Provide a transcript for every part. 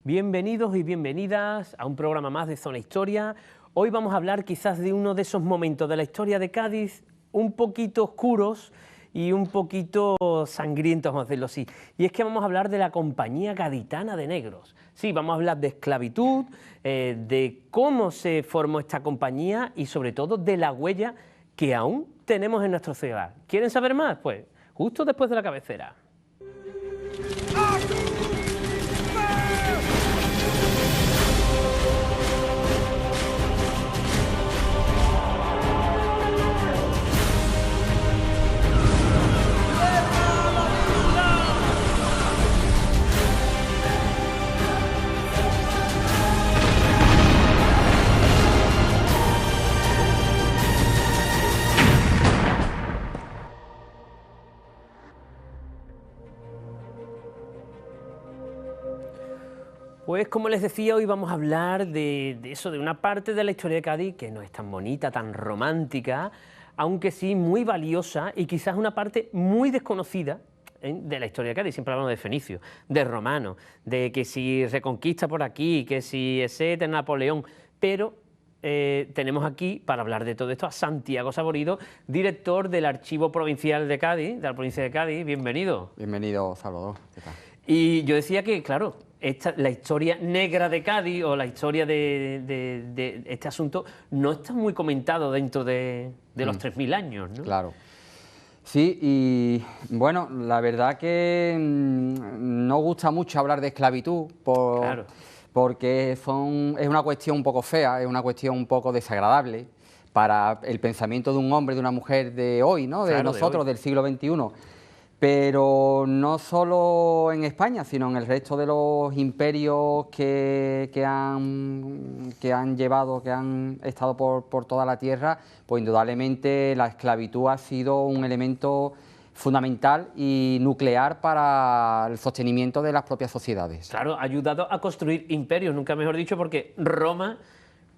Bienvenidos y bienvenidas a un programa más de Zona Historia. Hoy vamos a hablar quizás de uno de esos momentos de la historia de Cádiz un poquito oscuros y un poquito sangrientos, vamos a decirlo así. Y es que vamos a hablar de la Compañía Gaditana de Negros. Sí, vamos a hablar de esclavitud, de cómo se formó esta compañía y sobre todo de la huella que aún tenemos en nuestra ciudad. ¿Quieren saber más? Pues justo después de la cabecera. Pues como les decía, hoy vamos a hablar de eso, de una parte de la historia de Cádiz que no es tan bonita, tan romántica, aunque sí muy valiosa y quizás una parte muy desconocida de la historia de Cádiz. Siempre hablamos de fenicios, de romanos, de que si reconquista por aquí, que si ese de Napoleón, pero tenemos aquí, para hablar de todo esto, a Santiago Saborido, director del Archivo Provincial de Cádiz, de la provincia de Cádiz. Bienvenido. Bienvenido, Salvador. ¿Qué tal? Y yo decía que, claro, la historia negra de Cádiz o la historia de este asunto no está muy comentado dentro de los 3000 años, ¿no? Claro. Sí, y bueno, la verdad que no gusta mucho hablar de esclavitud Claro. porque es una cuestión un poco fea, es una cuestión un poco desagradable para el pensamiento de un hombre, de una mujer de hoy, ¿no? De Claro, nosotros, de hoy. del siglo XXI. Pero no solo en España, sino en el resto de los imperios que han llevado, que han estado por toda la tierra, pues indudablemente la esclavitud ha sido un elemento fundamental y nuclear para el sostenimiento de las propias sociedades. Claro, ha ayudado a construir imperios, nunca mejor dicho, porque Roma,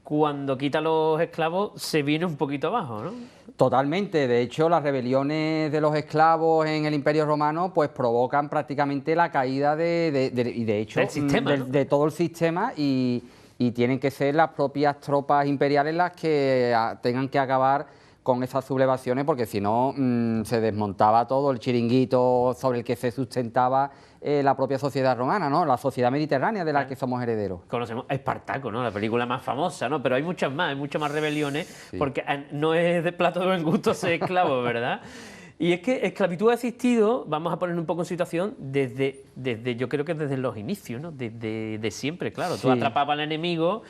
cuando quita a los esclavos, se viene un poquito abajo, ¿no? Totalmente, de hecho las rebeliones de los esclavos en el Imperio Romano pues provocan prácticamente la caída de hecho del sistema, ¿no? de todo el sistema y tienen que ser las propias tropas imperiales las que tengan que acabar con esas sublevaciones porque si no se desmontaba todo el chiringuito sobre el que se sustentaba la propia sociedad romana, ¿no? La sociedad mediterránea de la que somos herederos. Conocemos a Espartaco, ¿no? La película más famosa, ¿no? Pero hay muchas más rebeliones, sí. Porque no es de plato de buen gusto ser esclavo, ¿verdad? Y es que esclavitud ha existido, vamos a poner un poco en situación, desde yo creo que desde los inicios, ¿no? De siempre, claro. Sí. Tú atrapabas al enemigo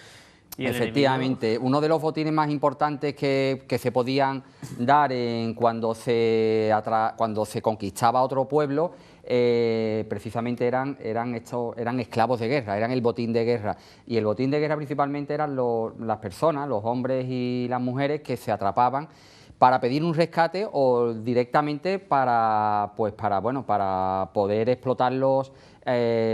y el efectivamente, enemigo... uno de los botines más importantes que se podían dar cuando se conquistaba otro pueblo, precisamente eran esclavos de guerra, eran el botín de guerra. Y el botín de guerra principalmente eran las personas, los hombres y las mujeres que se atrapaban para pedir un rescate o directamente para poder explotarlos,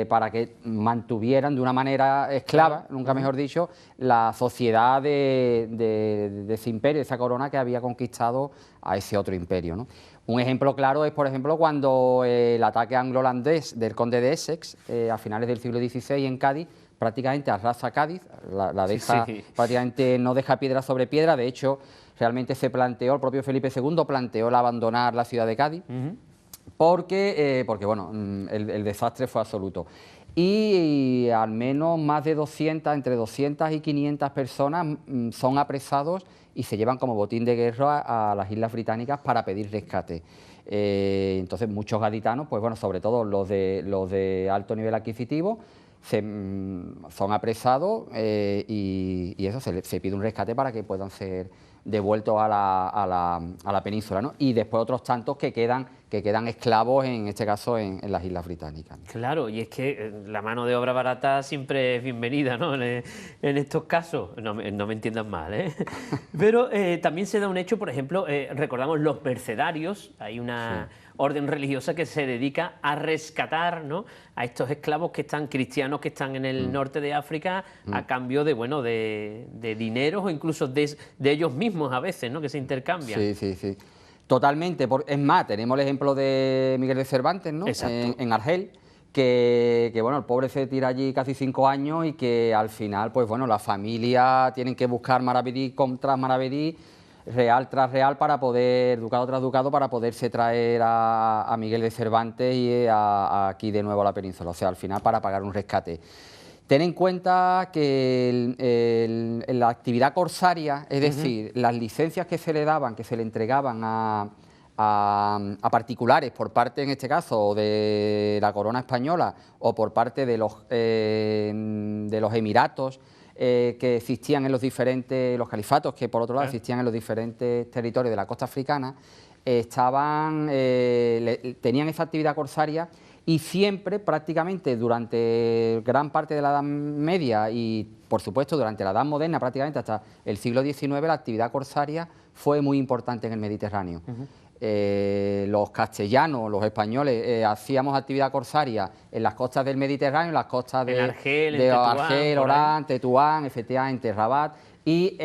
para que mantuvieran de una manera esclava, nunca mejor dicho, la sociedad de ese imperio, de esa corona que había conquistado a ese otro imperio, ¿no? Un ejemplo claro es, por ejemplo, cuando el ataque anglo-holandés del conde de Essex, a finales del siglo XVI en Cádiz, prácticamente arrasa Cádiz, la deja, sí. Prácticamente no deja piedra sobre piedra. De hecho, realmente el propio Felipe II planteó el abandonar la ciudad de Cádiz, porque bueno, el desastre fue absoluto. Y al menos más de 200, entre 200 y 500 personas son apresados y se llevan como botín de guerra a las Islas Británicas para pedir rescate. Entonces muchos gaditanos, pues bueno, sobre todo los de alto nivel adquisitivo, son apresados y eso se pide un rescate para que puedan ser devueltos a la península, ¿no? Y después otros tantos que quedan esclavos, en este caso en las Islas Británicas. Claro, y es que la mano de obra barata siempre es bienvenida, ¿no? En estos casos, no me entiendan mal, ¿eh? Pero también se da un hecho, por ejemplo, recordamos los mercedarios, hay una... Sí. Orden religiosa que se dedica a rescatar, ¿no?, a estos esclavos que están cristianos que están en el norte de África a cambio de dinero o incluso de ellos mismos a veces, ¿no?, que se intercambian. Sí. Totalmente. Es más, tenemos el ejemplo de Miguel de Cervantes, ¿no?, en Argel, bueno, el pobre se tira allí casi 5 años y que al final, pues bueno, la familia tienen que buscar maravedí tras maravedí, real tras real, para poder, ducado tras ducado, para poderse traer a Miguel de Cervantes y aquí de nuevo a la península, o sea, al final para pagar un rescate. Ten en cuenta que la actividad corsaria, es decir, las licencias que se le daban, que se le entregaban a particulares por parte, en este caso, de la corona española o por parte de los emiratos que existían en los los califatos que por otro lado existían en los diferentes territorios de la costa africana, tenían esa actividad corsaria y siempre, prácticamente durante gran parte de la Edad Media y por supuesto durante la Edad Moderna, prácticamente hasta el siglo XIX, la actividad corsaria fue muy importante en el Mediterráneo. Los castellanos, los españoles, hacíamos actividad corsaria en las costas del Mediterráneo, en las costas de Argel, Orán, Tetuán, efectivamente, Rabat, y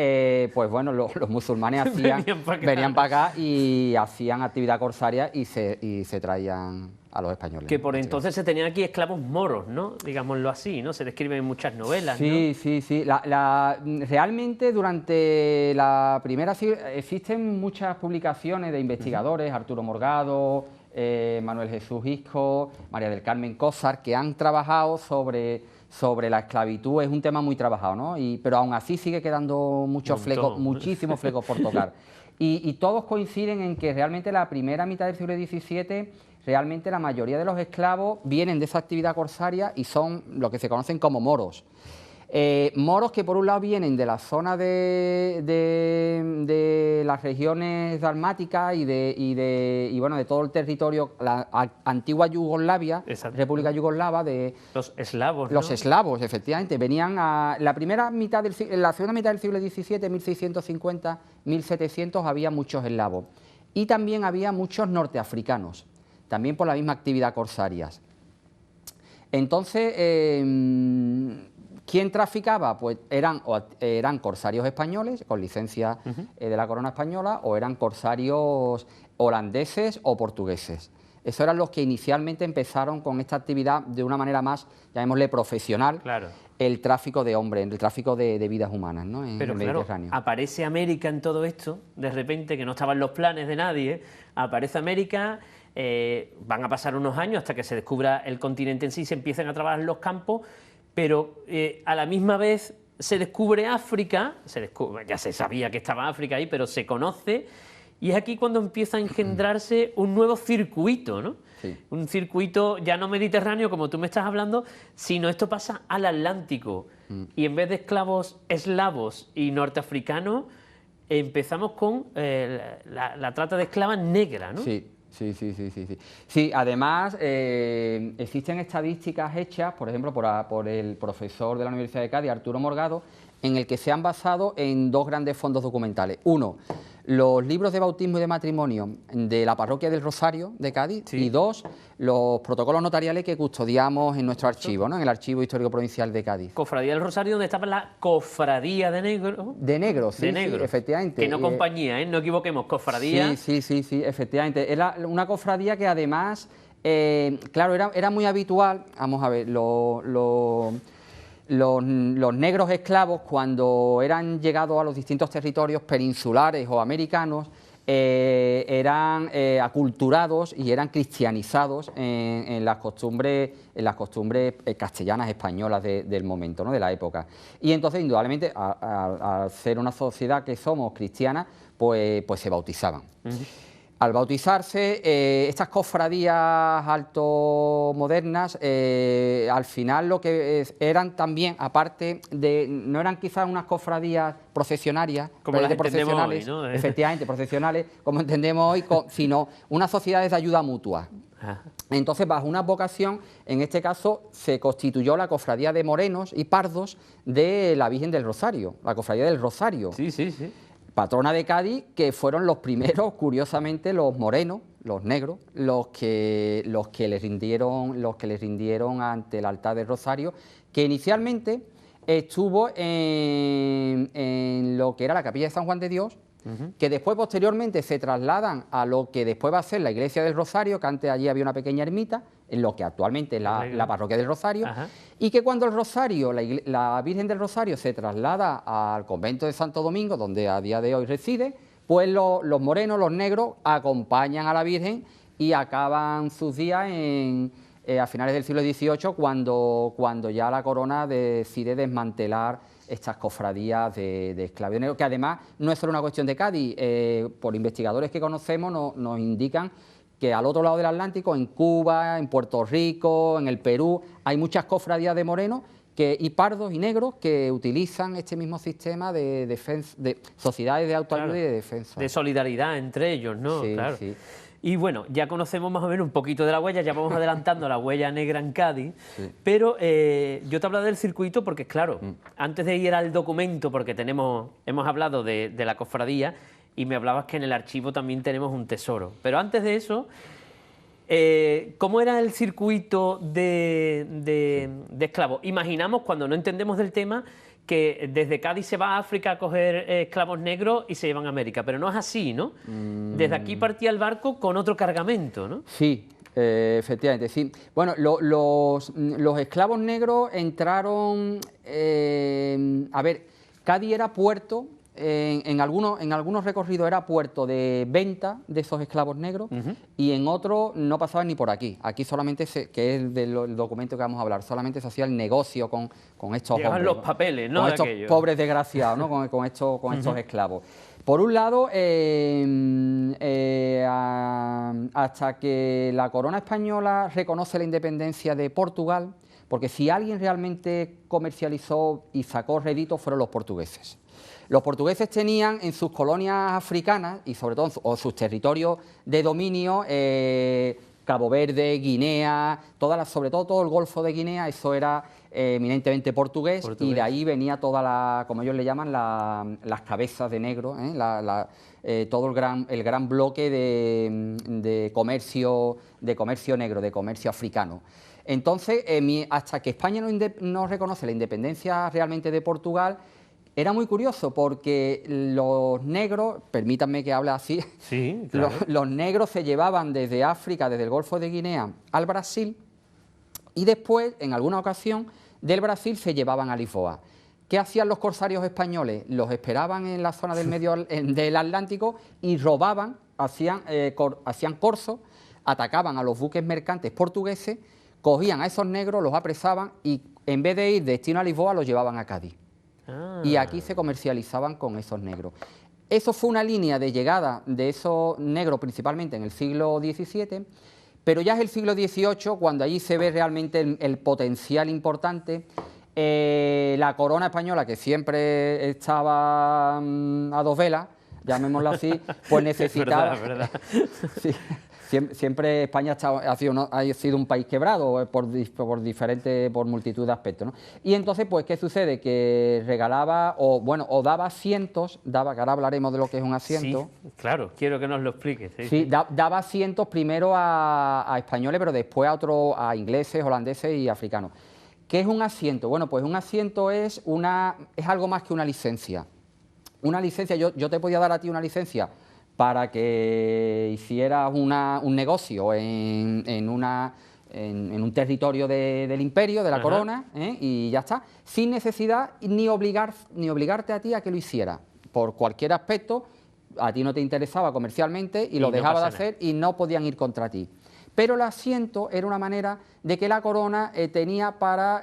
pues bueno, los musulmanes venían para acá y hacían actividad corsaria y se traían a los españoles. Que por entonces se tenían aquí esclavos moros, ¿no? Digámoslo así, ¿no? Se describen en muchas novelas, sí, ¿no? Sí. Realmente durante la primera existen muchas publicaciones de investigadores, Arturo Morgado, Manuel Jesús Isco, María del Carmen Cózar, que han trabajado sobre la esclavitud. Es un tema muy trabajado, ¿no? Pero aún así sigue quedando muchísimos flecos por tocar. Y todos coinciden en que realmente la primera mitad del siglo XVII, realmente la mayoría de los esclavos vienen de esa actividad corsaria y son lo que se conocen como moros. Moros que por un lado vienen de la zona de las regiones dalmáticas y bueno, de todo el territorio, la antigua Yugoslavia, República Yugoslava, de los eslavos, los eslavos, efectivamente, venían a la segunda mitad del siglo XVII, 1650, 1700, había muchos eslavos y también había muchos norteafricanos, también por la misma actividad corsaria. Entonces, ¿quién traficaba? Pues eran corsarios españoles con licencia de la corona española, o eran corsarios holandeses o portugueses. Esos eran los que inicialmente empezaron con esta actividad de una manera más, llamémosle, profesional, claro, el tráfico de hombres, el tráfico de vidas humanas, ¿no? En el Mediterráneo. Aparece América en todo esto, de repente, que no estaban los planes de nadie, aparece América. Van a pasar unos años hasta que se descubra el continente en sí, se empiezan a trabajar los campos, pero a la misma vez se descubre África, ya se sabía que estaba África ahí, pero se conoce, y es aquí cuando empieza a engendrarse un nuevo circuito, ¿no? Sí. Un circuito ya no mediterráneo, como tú me estás hablando, sino esto pasa al Atlántico, y en vez de esclavos eslavos y norteafricanos, empezamos con la trata de esclavas negras, ¿no? Sí. Sí, además existen estadísticas hechas, por ejemplo, por el profesor de la Universidad de Cádiz, Arturo Morgado, en el que se han basado en dos grandes fondos documentales. Uno, los libros de bautismo y de matrimonio de la parroquia del Rosario de Cádiz, sí, y dos, los protocolos notariales que custodiamos en nuestro archivo, ¿no? En el Archivo Histórico Provincial de Cádiz. Cofradía del Rosario, donde estaba la cofradía de negro. De negro, sí, efectivamente. Que no compañía, no equivoquemos, cofradía. Sí, efectivamente. Era una cofradía que además, claro, era muy habitual, vamos a ver, los negros esclavos, cuando eran llegados a los distintos territorios peninsulares o americanos, eran aculturados y eran cristianizados en las costumbres castellanas españolas del momento, ¿no? De la época. Y entonces, indudablemente, al ser una sociedad que somos cristiana, pues se bautizaban. Al bautizarse, estas cofradías altomodernas, al final lo que eran también, aparte de, no eran quizás unas cofradías procesionarias, como las entendemos hoy, ¿no? Efectivamente, procesionales, como entendemos hoy, sino unas sociedades de ayuda mutua. Entonces, bajo una vocación, en este caso, se constituyó la cofradía de morenos y pardos de la Virgen del Rosario, la cofradía del Rosario. Sí. Patrona de Cádiz, que fueron los primeros, curiosamente, los morenos, los negros, los que les rindieron ante el altar del Rosario, que inicialmente estuvo en lo que era la capilla de San Juan de Dios, que después posteriormente se trasladan a lo que después va a ser la iglesia del Rosario, que antes allí había una pequeña ermita, en lo que actualmente es la parroquia del Rosario, y que cuando el Rosario, la Virgen del Rosario se traslada al convento de Santo Domingo, donde a día de hoy reside, pues los morenos, los negros, acompañan a la Virgen y acaban sus días a finales del siglo XVIII, cuando ya la corona decide desmantelar estas cofradías de esclavos negros, que además no es solo una cuestión de Cádiz. Por investigadores que conocemos nos indican que al otro lado del Atlántico, en Cuba, en Puerto Rico, en el Perú, hay muchas cofradías de morenos y pardos y negros que utilizan este mismo sistema de defensa, de sociedades de autoayuda y de defensa. De solidaridad entre ellos, ¿no? Sí, claro. sí. Y bueno, ya conocemos más o menos un poquito de la huella, ya vamos adelantando la huella negra en Cádiz, pero yo te hablaba del circuito porque, claro, antes de ir al documento, porque hemos hablado de la cofradía y me hablabas que en el archivo también tenemos un tesoro, pero antes de eso, ¿cómo era el circuito de esclavos? Imaginamos, cuando no entendemos del tema, que desde Cádiz se va a África a coger esclavos negros y se llevan a América, pero no es así, ¿no? Desde aquí partía el barco con otro cargamento, ¿no? Sí, efectivamente, sí. Bueno, los esclavos negros entraron... a ver, Cádiz era puerto, en algunos recorridos era puerto de venta de esos esclavos negros y en otros no pasaban ni por aquí. Aquí solamente, que es del documento que vamos a hablar, solamente se hacía el negocio con estos Llegaban hombres, los papeles, ¿no? con estos pobres desgraciados, ¿no? con estos esclavos. Por un lado, hasta que la corona española reconoce la independencia de Portugal, porque si alguien realmente comercializó y sacó rédito fueron los portugueses. Los portugueses tenían en sus colonias africanas y sobre todo en sus territorios de dominio, Cabo Verde, Guinea, sobre todo todo el Golfo de Guinea, eso era eminentemente portugués y de ahí venía como ellos le llaman, las cabezas de negro, todo el gran bloque de comercio negro, de comercio africano. Entonces, hasta que España no reconoce la independencia realmente de Portugal, era muy curioso porque los negros, permítanme que hable así, sí, claro. los negros se llevaban desde África, desde el Golfo de Guinea al Brasil y después, en alguna ocasión, del Brasil se llevaban a Lisboa. ¿Qué hacían los corsarios españoles? Los esperaban en la zona del medio del Atlántico y robaban, hacían corsos, atacaban a los buques mercantes portugueses, cogían a esos negros, los apresaban y en vez de ir destino a Lisboa, los llevaban a Cádiz. Y aquí se comercializaban con esos negros. Eso fue una línea de llegada de esos negros principalmente en el siglo XVII, pero ya es el siglo XVIII cuando allí se ve realmente el potencial importante. La corona española, que siempre estaba a dos velas, llamémoslo así, pues necesitaba... Es verdad. Sí. Siempre España ha sido un país quebrado por multitud de aspectos, ¿no? Y entonces, pues, ¿qué sucede? Que regalaba, o daba asientos, que ahora hablaremos de lo que es un asiento. Sí, claro, quiero que nos lo expliques. Sí, daba asientos primero a españoles, pero después a ingleses, holandeses y africanos. ¿Qué es un asiento? Bueno, pues un asiento es algo más que una licencia. Una licencia, yo te podía dar a ti una licencia para que hicieras un negocio en un territorio del imperio, de la corona, y ya está, sin necesidad ni obligarte a ti a que lo hiciera. Por cualquier aspecto, a ti no te interesaba comercialmente y lo dejaba de hacer y no podían ir contra ti. Pero el asiento era una manera de que la corona tenía para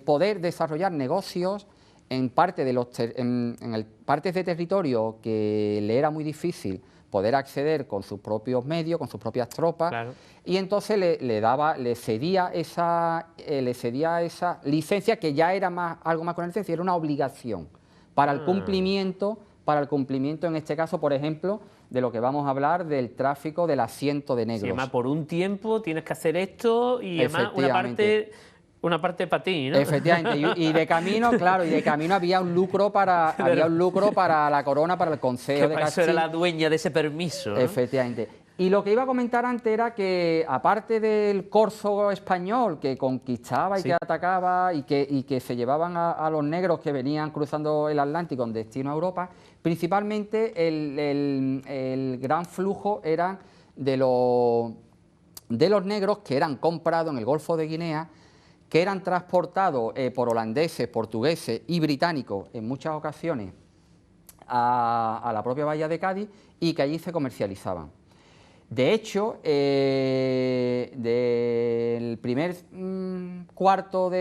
poder desarrollar negocios en partes de territorio que le era muy difícil poder acceder con sus propios medios, con sus propias tropas, claro. Y entonces le cedía esa licencia, que ya era algo más que una licencia, era una obligación para el cumplimiento, en este caso, por ejemplo, de lo que vamos a hablar, del tráfico del asiento de negros. Sí, además, por un tiempo tienes que hacer esto y además una parte para ti, ¿no? Efectivamente, y de camino, claro, había un lucro para la corona, para el Consejo de Castilla. Eso era la dueña de ese permiso, ¿no? Efectivamente. Y lo que iba a comentar antes era que, aparte del corso español que conquistaba y que atacaba y que se llevaban a los negros que venían cruzando el Atlántico en destino a Europa, principalmente el gran flujo era de los negros que eran comprados en el Golfo de Guinea, que eran transportados por holandeses, portugueses y británicos en muchas ocasiones a la propia bahía de Cádiz y que allí se comercializaban. De hecho, del primer cuarto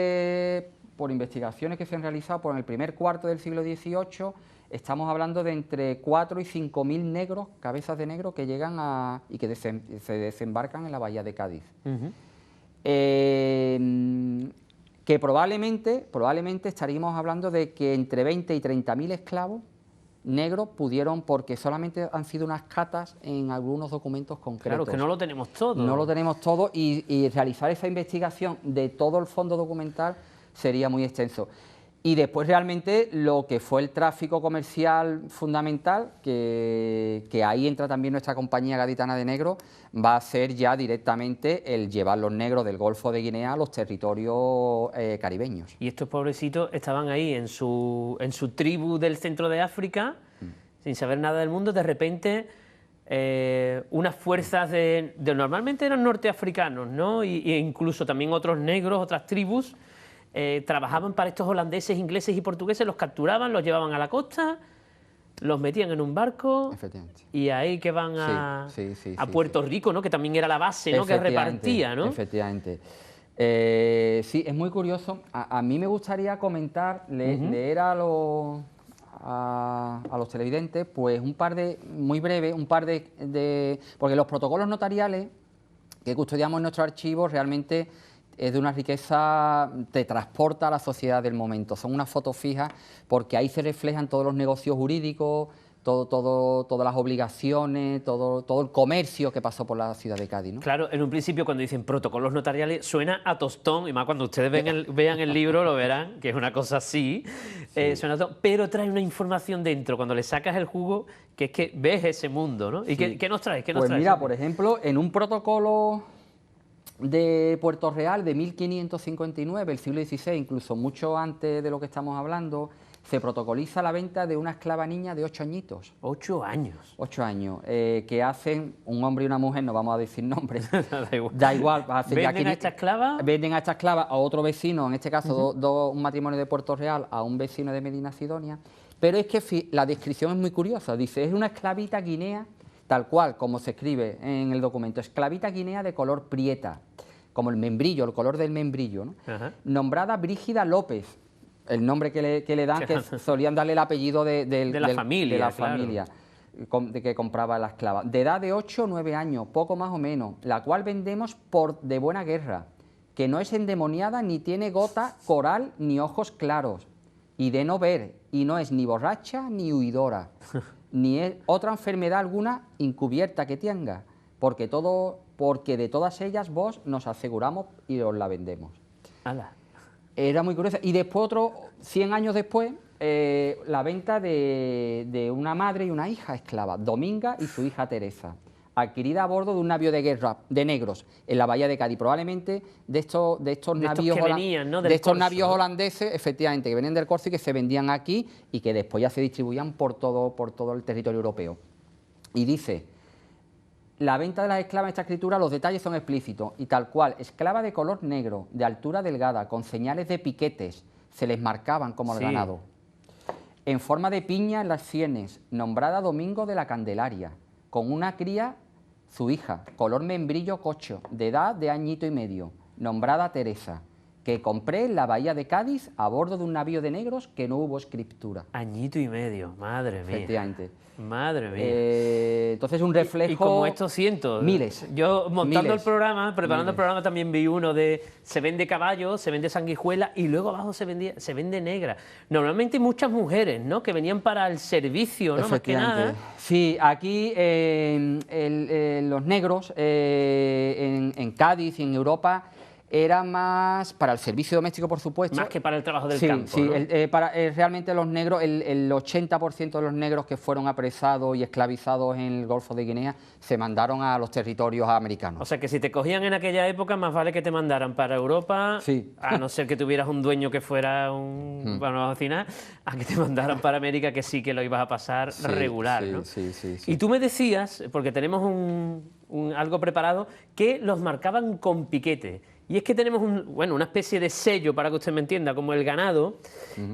por investigaciones que se han realizado, por el primer cuarto del siglo XVIII, estamos hablando de entre 4 y 5 mil negros, cabezas de negro, que llegan y que se desembarcan en la bahía de Cádiz. Que probablemente estaríamos hablando de que entre 20 y 30 mil esclavos negros pudieron, porque solamente han sido unas catas en algunos documentos concretos. Claro, que no lo tenemos todo. No lo tenemos todo y realizar esa investigación de todo el fondo documental sería muy extenso. Y después realmente lo que fue el tráfico comercial fundamental, que ahí entra también nuestra compañía gaditana de negros, va a ser ya directamente el llevar los negros del Golfo de Guinea a los territorios caribeños. Y estos pobrecitos estaban ahí en su tribu del centro de África, sin saber nada del mundo. De repente unas fuerzas normalmente eran norteafricanos, ¿no? E incluso también otros negros, otras tribus, trabajaban para estos holandeses, ingleses y portugueses, los capturaban, los llevaban a la costa, los metían en un barco y ahí que van a Puerto Rico, ¿no? Que también era la base, ¿no? Que repartía, ¿no? Efectivamente. Sí, es muy curioso. A mí me gustaría comentar, leer a los televidentes, pues muy breve, porque los protocolos notariales que custodiamos en nuestros archivos realmente es de una riqueza, te transporta a la sociedad del momento. Son unas fotos fijas porque ahí se reflejan todos los negocios jurídicos, todas las obligaciones, todo el comercio que pasó por la ciudad de Cádiz, ¿no? Claro, en un principio cuando dicen protocolos notariales suena a tostón, y más cuando ustedes vean el libro lo verán, que es una cosa así, suena a tostón, pero trae una información dentro, cuando le sacas el jugo, que es que ves ese mundo, ¿no? ¿Y qué nos traes? Pues mira, por ejemplo, en un protocolo de Puerto Real de 1559, el siglo XVI, incluso mucho antes de lo que estamos hablando, se protocoliza la venta de una esclava niña de 8 añitos. 8 años. 8 años, que hacen un hombre y una mujer, no vamos a decir nombres. Da igual. Da igual. ¿Venden a esta esclava? Venden a esta esclava a otro vecino, en este caso un matrimonio de Puerto Real, a un vecino de Medina Sidonia. Pero es que la descripción es muy curiosa. Dice, es una esclavita guinea, tal cual como se escribe en el documento, esclavita guinea de color prieta, como el membrillo, el color del membrillo, ¿no? Nombrada Brígida López, el nombre que le dan, que solían darle el apellido de la familia que compraba la esclava, de edad de 8 o 9 años, poco más o menos, la cual vendemos por de buena guerra, que no es endemoniada, ni tiene gota coral, ni ojos claros, y de no ver, y no es ni borracha ni huidora, ni es otra enfermedad alguna encubierta que tenga, porque de todas ellas vos nos aseguramos y os la vendemos. ¡Hala! Era muy curiosa. Y después, 100 años después, la venta de una madre y una hija esclava, Dominga y su hija Teresa, adquirida a bordo de un navío de guerra de negros en la bahía de Cádiz, probablemente de estos navíos holandeses, efectivamente, que venían del Corso y que se vendían aquí y que después ya se distribuían por todo el territorio europeo. Y dice, la venta de las esclavas en esta escritura, los detalles son explícitos y tal cual, esclava de color negro, de altura delgada, con señales de piquetes, se les marcaban como el ganado, en forma de piña en las sienes, nombrada Domingo de la Candelaria, con una cría, su hija, color membrillo cocho, de edad de añito y medio, nombrada Teresa, que compré en la bahía de Cádiz a bordo de un navío de negros que no hubo escritura. Añito y medio, madre mía. Efectivamente. Madre mía. Entonces un reflejo... Y como estos cientos. Miles. Yo montando el programa, preparando el programa, también vi uno de se vende caballo, se vende sanguijuela y luego abajo se vende negra. Normalmente muchas mujeres, ¿no? Que venían para el servicio, ¿no? Más que nada. Sí, aquí los negros en Cádiz y en Europa era más para el servicio doméstico, por supuesto. Más que para el trabajo del sí, campo, sí, ¿no? Realmente los negros, el 80% de los negros que fueron apresados y esclavizados en el Golfo de Guinea se mandaron a los territorios americanos. O sea que si te cogían en aquella época, más vale que te mandaran para Europa, Sí. a no ser que tuvieras un dueño que fuera un bueno, a cocinar, a que te mandaran para América, que sí que lo ibas a pasar Sí, regular, sí, ¿no? sí. Y tú me decías, porque tenemos algo preparado, que los marcaban con piquete. Y es que tenemos una especie de sello, para que usted me entienda, como el ganado,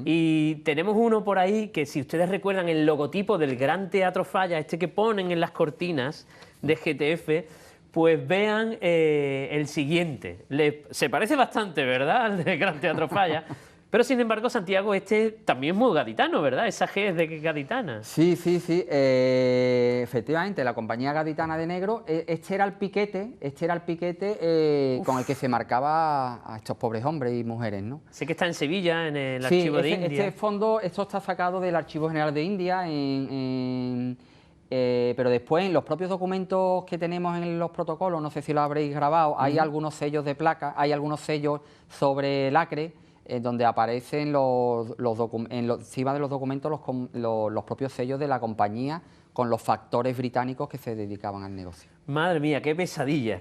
y tenemos uno por ahí que, si ustedes recuerdan el logotipo del Gran Teatro Falla, este que ponen en las cortinas de GTF, pues vean el siguiente. Se parece bastante, ¿verdad?, al del Gran Teatro Falla. Pero, sin embargo, Santiago, este también es muy gaditano, ¿verdad? Esa G es de gaditana. Sí. Efectivamente, la Compañía Gaditana de Negro, este era el piquete con el que se marcaba a estos pobres hombres y mujeres, ¿no? Sé que está en Sevilla, en el Archivo de India. Esto está sacado del Archivo General de India, pero después en los propios documentos que tenemos en los protocolos, no sé si lo habréis grabado, hay algunos sellos de placa, hay algunos sellos sobre lacre, donde aparecen encima de los documentos los propios sellos de la compañía con los factores británicos que se dedicaban al negocio. Madre mía, qué pesadilla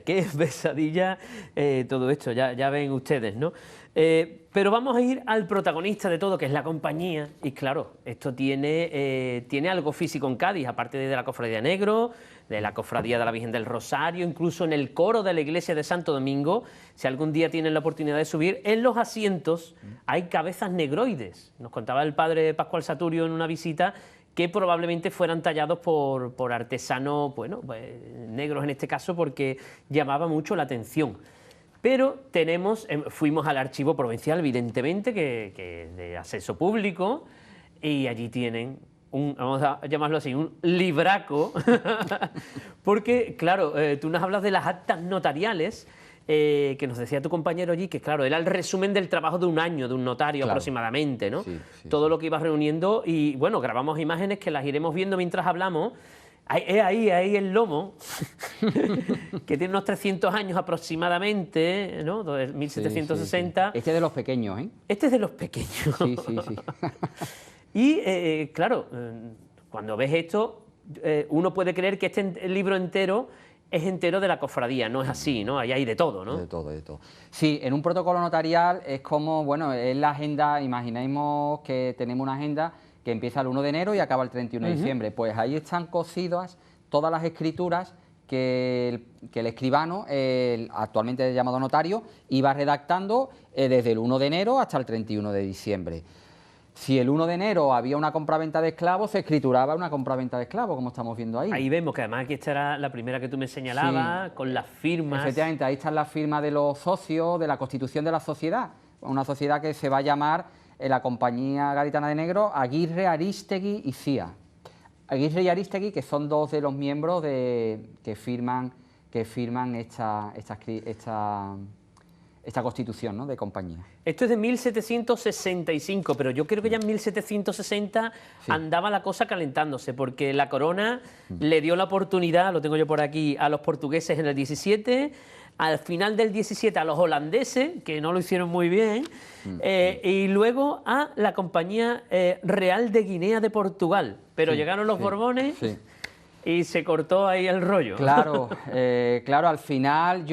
todo esto, ya ven ustedes, ¿no? Pero vamos a ir al protagonista de todo, que es la compañía, y claro, esto tiene algo físico en Cádiz, aparte de la Cofradía de Negro, de la Cofradía de la Virgen del Rosario, incluso en el coro de la iglesia de Santo Domingo, si algún día tienen la oportunidad de subir, en los asientos hay cabezas negroides. Nos contaba el padre Pascual Saturio en una visita que probablemente fueran tallados por artesanos, bueno, pues, negros en este caso, porque llamaba mucho la atención. Pero fuimos al archivo provincial, evidentemente, que es de acceso público, y allí tienen vamos a llamarlo así, un libraco, porque, claro, tú nos hablas de las actas notariales, que nos decía tu compañero allí, que claro, era el resumen del trabajo de un año, de un notario, claro, aproximadamente, ¿no? Sí, todo lo que ibas reuniendo, y bueno, grabamos imágenes que las iremos viendo mientras hablamos. Ahí el lomo, que tiene unos 300 años aproximadamente, ¿no? 1760. Este es de los pequeños, ¿eh? Este es de los pequeños. Sí. Y, claro, cuando ves esto, uno puede creer que este libro entero es entero de la cofradía. No es así, ¿no? Ahí hay de todo, ¿no? De todo. Sí, en un protocolo notarial es como, bueno, es la agenda, imaginemos que tenemos una agenda que empieza el 1 de enero y acaba el 31 de diciembre. Pues ahí están cosidas todas las escrituras que el escribano, actualmente llamado notario, iba redactando desde el 1 de enero hasta el 31 de diciembre. Si el 1 de enero había una compraventa de esclavos, se escrituraba una compraventa de esclavos, como estamos viendo ahí. Ahí vemos que además aquí esta era la primera que tú me señalabas, sí, con las firmas. Efectivamente, ahí están las firmas de los socios, de la constitución de la sociedad. Una sociedad que se va a llamar la Compañía Gaditana de Negro, Aguirre, Arístegui y Cía. Aguirre y Arístegui, que son dos de los miembros que firman esta constitución, ¿no?, de compañía. Esto es de 1765, pero yo creo que ya en 1760 andaba la cosa calentándose, porque la corona le dio la oportunidad, lo tengo yo por aquí, a los portugueses en el 17, al final del 17 a los holandeses, que no lo hicieron muy bien, y luego a la Compañía Real de Guinea de Portugal. Pero llegaron los Borbones y se cortó ahí el rollo. Claro, al final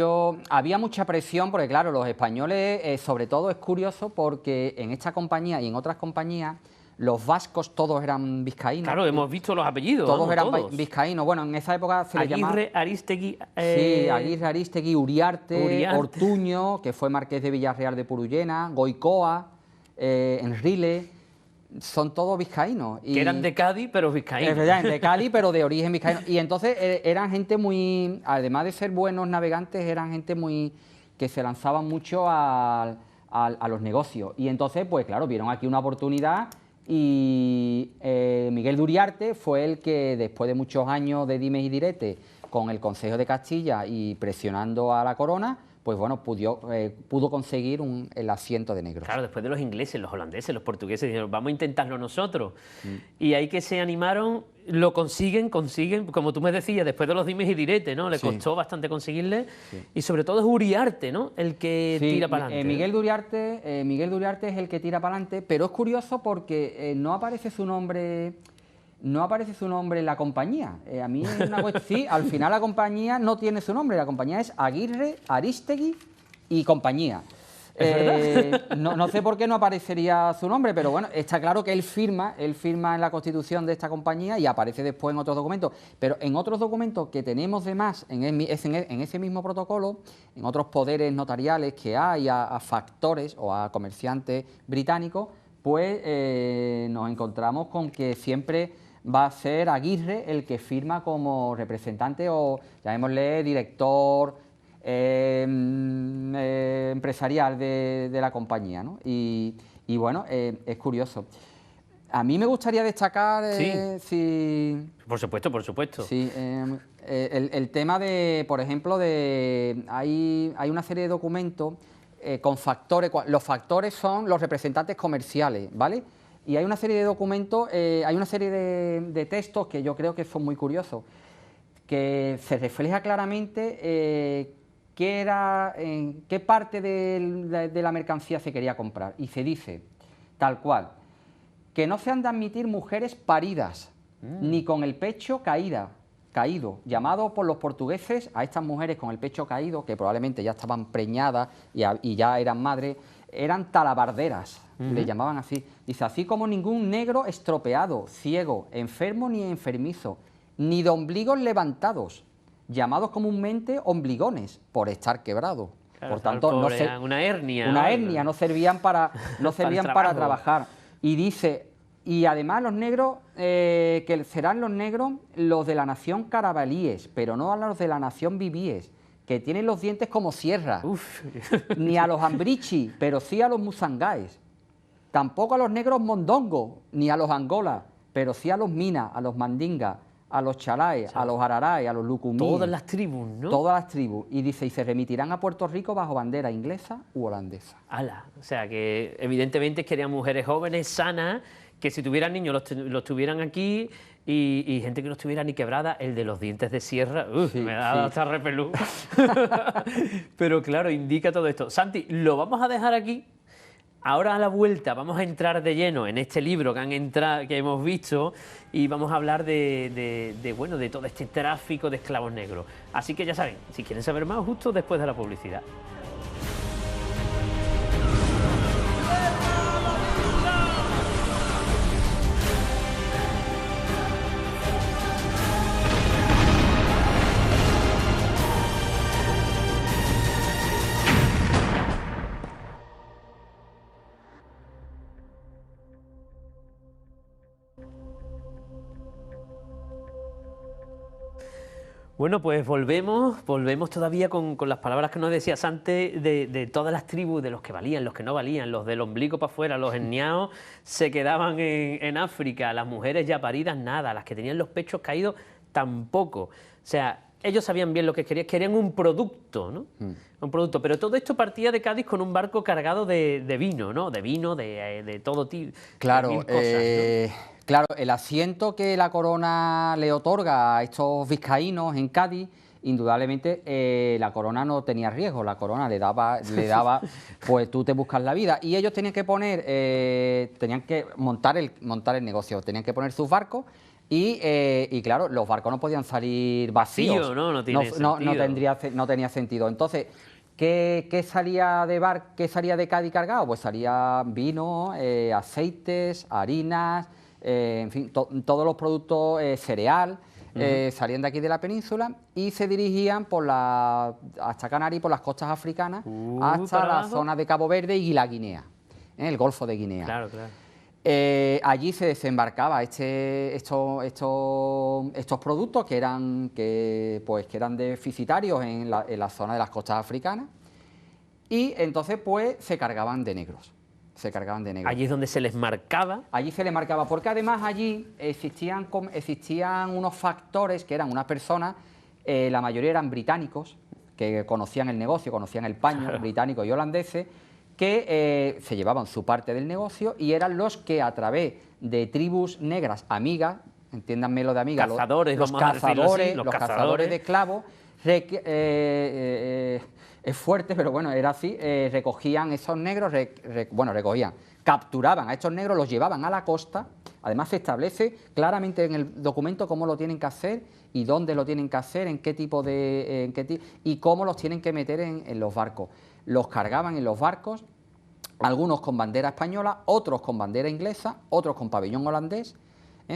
había mucha presión, porque claro, los españoles, sobre todo es curioso, porque en esta compañía y en otras compañías, los vascos todos eran vizcaínos. Claro, hemos visto los apellidos. Todos eran vizcaínos. Bueno, en esa época se les llamaba... Aguirre, Arístegui... Sí, Aguirre, Arístegui, Uriarte, Ortuño, que fue marqués de Villarreal de Purullena, Goicoa, Enrile... Son todos vizcaínos. Que eran de Cádiz, pero vizcaínos. De Cádiz, pero de origen vizcaíno. Y entonces eran gente muy... Además de ser buenos navegantes, eran gente muy... que se lanzaban mucho a los negocios. Y entonces, pues claro, vieron aquí una oportunidad y Miguel de Uriarte fue el que, después de muchos años de dimes y diretes con el Consejo de Castilla y presionando a la corona, pues bueno, pudo conseguir el asiento de negros. Claro, después de los ingleses, los holandeses, los portugueses dijeron, vamos a intentarlo nosotros. Y ahí que se animaron, lo consiguen, como tú me decías, después de los dimes y diretes, ¿no? Le costó bastante conseguirle. Y sobre todo es Uriarte, ¿no? El que tira para adelante. Miguel Duriarte es el que tira para adelante, pero es curioso porque no aparece su nombre. No aparece su nombre en la compañía. A mí sí, al final la compañía no tiene su nombre. La compañía es Aguirre, Arístegui y compañía. No sé por qué no aparecería su nombre, pero bueno, está claro que él firma en la constitución de esta compañía y aparece después en otros documentos. Pero en otros documentos que tenemos de más, en ese mismo protocolo, en otros poderes notariales que hay a factores o a comerciantes británicos, pues nos encontramos con que siempre va a ser Aguirre el que firma como representante o, llamémosle, director empresarial de la compañía, ¿no? Y bueno, es curioso. A mí me gustaría destacar... Por supuesto. Sí, el tema de, por ejemplo, hay una serie de documentos con factores. Los factores son los representantes comerciales, ¿vale? Y hay una serie de documentos, hay una serie de textos que yo creo que son muy curiosos, que se refleja claramente qué parte de la mercancía se quería comprar. Y se dice, tal cual, que no se han de admitir mujeres paridas, ni con el pecho caído, llamado por los portugueses a estas mujeres con el pecho caído, que probablemente ya estaban preñadas y ya eran madres, eran talabarderas, le llamaban así. Dice, así como ningún negro estropeado, ciego, enfermo ni enfermizo, ni de ombligos levantados, llamados comúnmente ombligones, por estar quebrados. Claro, por tanto, una hernia. Una hernia, no servían para trabajar. Y dice, y además los negros, que serán los negros los de la nación carabalíes, pero no a los de la nación vivíes, que tienen los dientes como sierra, ni a los ambrichi, pero sí a los musangáes, tampoco a los negros mondongos, ni a los angolas, pero sí a los minas, a los mandingas, a los chalaes, a los araraes, a los lucumíes. Todas las tribus, ¿no? Todas las tribus. Y dice, y se remitirán a Puerto Rico bajo bandera inglesa u holandesa. ¡Hala! O sea, que evidentemente querían mujeres jóvenes, sanas, que si tuvieran niños los tuvieran aquí y gente que no estuviera ni quebrada. El de los dientes de sierra, me da hasta repelú. Pero claro, indica todo esto. Santi, lo vamos a dejar aquí. Ahora a la vuelta vamos a entrar de lleno en este libro que hemos visto y vamos a hablar de todo este tráfico de esclavos negros. Así que ya saben, si quieren saber más, justo después de la publicidad. Bueno, pues volvemos todavía con las palabras que nos decías antes de todas las tribus, de los que valían, los que no valían, los del ombligo para afuera, los etniados se quedaban en África, las mujeres ya paridas nada, las que tenían los pechos caídos tampoco. O sea, ellos sabían bien lo que querían un producto, ¿no? Un producto, pero todo esto partía de Cádiz con un barco cargado de vino, ¿no? De vino, de todo tipo, claro, de mil cosas, ¿no? Claro, el asiento que la corona le otorga a estos vizcaínos en Cádiz, indudablemente la corona no tenía riesgo, la corona le daba, pues tú te buscas la vida. Y ellos tenían que montar el negocio, tenían que poner sus barcos y claro, los barcos no podían salir vacíos. No tiene sentido. No tenía sentido. Entonces, ¿qué salía de Cádiz cargado? Pues salía vino, aceites, harinas, en fin, todos los productos cereal salían de aquí de la península y se dirigían hasta Canarias, por las costas africanas, hasta la zona de Cabo Verde y la Guinea, el Golfo de Guinea. Claro, claro. Allí se desembarcaba estos productos que eran deficitarios en la zona de las costas africanas y entonces pues se cargaban de negros. Allí es donde se les marcaba. Allí se les marcaba, porque además allí existían unos factores que eran unas personas, la mayoría eran británicos, que conocían el negocio, conocían el paño, británicos y holandeses, que se llevaban su parte del negocio y eran los que a través de tribus negras amigas, entiéndanme lo de amigas, cazadores, los cazadores de esclavos, es fuerte, pero bueno, era así, recogían esos negros, capturaban a estos negros, los llevaban a la costa. Además se establece claramente en el documento cómo lo tienen que hacer y dónde lo tienen que hacer, en qué tipo y cómo los tienen que meter en los barcos. Los cargaban en los barcos, algunos con bandera española, otros con bandera inglesa, otros con pabellón holandés,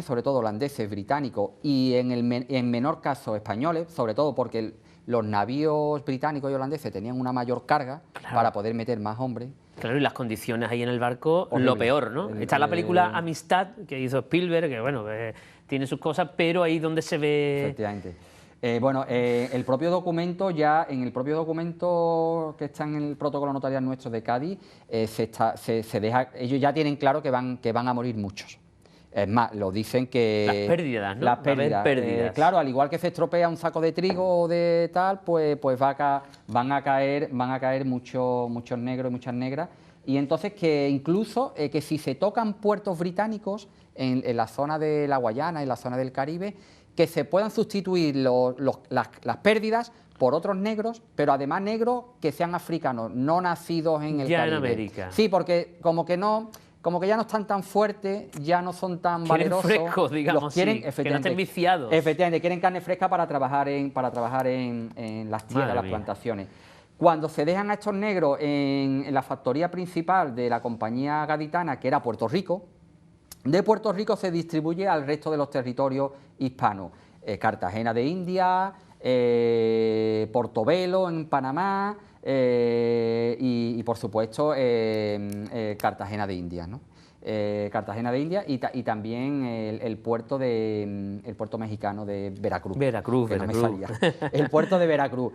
sobre todo holandeses, británicos y en menor caso españoles, sobre todo porque los navíos británicos y holandeses tenían una mayor carga para poder meter más hombres. Claro, y las condiciones ahí en el barco, horrible, lo peor, ¿no? Está la película Amistad, que hizo Spielberg, que bueno, tiene sus cosas, pero ahí donde se ve... Efectivamente. El propio documento, en el propio documento que está en el protocolo notarial nuestro de Cádiz, ellos ya tienen claro que van a morir muchos. Es más, lo dicen que... Las pérdidas, ¿no? Las pérdidas. Claro, al igual que se estropea un saco de trigo o de tal, pues van a caer muchos negros y muchas negras. Y entonces que incluso que si se tocan puertos británicos en la zona de la Guayana, en la zona del Caribe, que se puedan sustituir las pérdidas por otros negros, pero además negros que sean africanos, no nacidos en el Caribe. Ya en América. Sí, porque como que ya no están tan fuertes, ya no son tan valerosos. Frescos, digamos, que no estén viciados. Efectivamente, quieren carne fresca para trabajar en las tierras, las plantaciones. Cuando se dejan a estos negros en la factoría principal de la compañía gaditana, que era Puerto Rico, de Puerto Rico se distribuye al resto de los territorios hispanos. Cartagena de India, Portobelo en Panamá y por supuesto Cartagena de India, ¿no? Cartagena de India y también el puerto mexicano de Veracruz. Veracruz. El puerto de Veracruz.